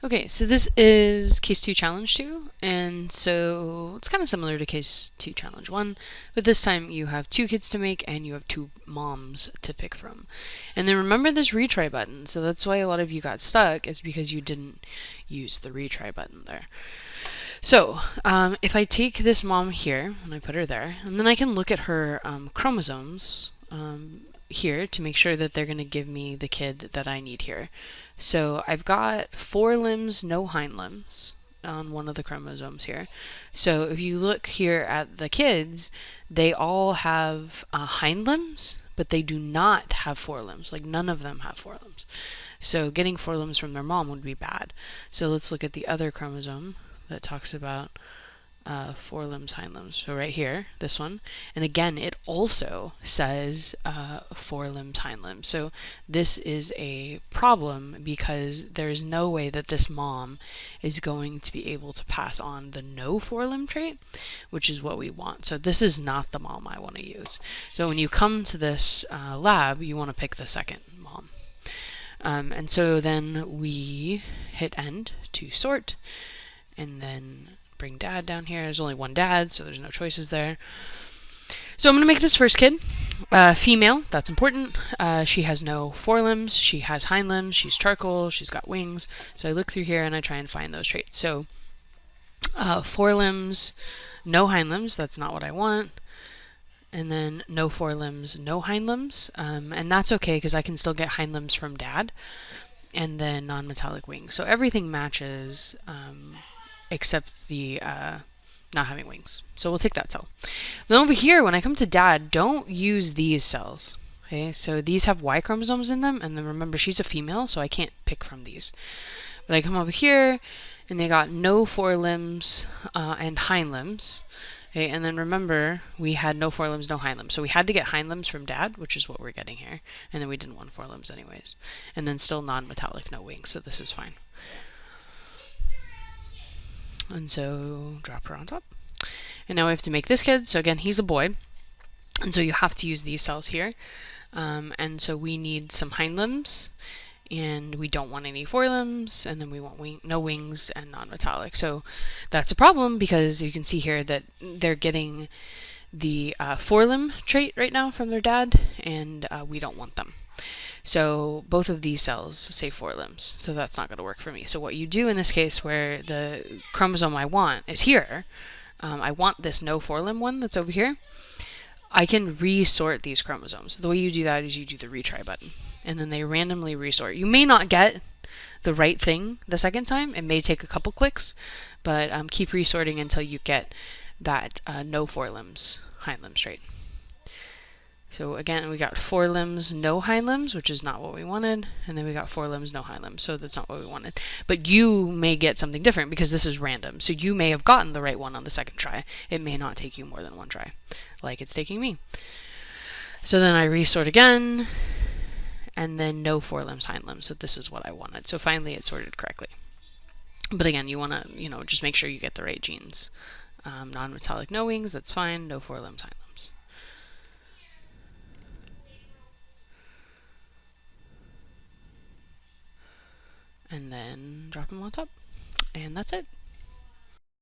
Okay, so this is case 2 challenge 2, and so it's kind of similar to case 2 challenge 1, but this time you have 2 kids to make and you have 2 moms to pick from. And then remember this retry button, so that's why a lot of you got stuck, is because you didn't use the retry button there. So if I take this mom here and I put her there, and then I can look at her chromosomes here to make sure that they're going to give me the kid that I need here. So I've got 4 limbs, no hind limbs on one of the chromosomes here. So if you look here at the kids, they all have hind limbs, but they do not have 4 limbs. Like none of them have 4 limbs. So getting 4 limbs from their mom would be bad. So let's look at the other chromosome that talks about 4 limbs, hind limbs. So right here, this one. And again, it also says 4 limbs, hind limbs. So this is a problem because there's no way that this mom is going to be able to pass on the no 4-limb trait, which is what we want. So this is not the mom I want to use. So when you come to this lab, you want to pick the second mom. And so then we hit end to sort, and then bring dad down here. There's only one dad, so there's no choices there. So I'm going to make this first kid female. That's important. She has no 4 limbs. She has hind limbs. She's charcoal. She's got wings. So I look through here and I try and find those traits. So 4 limbs, no hind limbs. That's not what I want. And then no 4 limbs, no hind limbs. And that's okay because I can still get hind limbs from dad. And then non-metallic wings. So everything matches except the not having wings. So we'll take that cell. Then over here, when I come to dad, don't use these cells. Okay, so these have Y chromosomes in them, and then remember she's a female, so I can't pick from these. But I come over here, and they got no 4 limbs and hind limbs. Okay, and then remember, we had no 4 limbs, no hind limbs. So we had to get hind limbs from dad, which is what we're getting here. And then we didn't want 4 limbs anyways. And then still non-metallic, no wings, so this is fine. And so drop her on top. And now we have to make this kid. So again, he's a boy. And so you have to use these cells here. And so we need some hind limbs. And we don't want any 4 limbs. And then we want no wings and non-metallic. So that's a problem because you can see here that they're getting the 4-limb trait right now from their dad. And we don't want them. So both of these cells say 4 limbs, so that's not going to work for me. So what you do in this case where the chromosome I want is here, I want this no 4-limb one that's over here, I can resort these chromosomes. The way you do that is you do the retry button, and then they randomly resort. You may not get the right thing the second time. It may take a couple clicks, but keep resorting until you get that no 4 limbs, hind limbs trait. So again, we got 4 limbs, no hind limbs, which is not what we wanted. And then we got 4 limbs, no hind limbs, so that's not what we wanted. But you may get something different because this is random. So you may have gotten the right one on the second try. It may not take you more than 1 try, like it's taking me. So then I resort again, and then no 4 limbs, hind limbs. So this is what I wanted. So finally it sorted correctly. But again, you want to, just make sure you get the right genes. Non-metallic, no wings, that's fine. No 4 limbs, hind limbs. And then drop them on top. And that's it.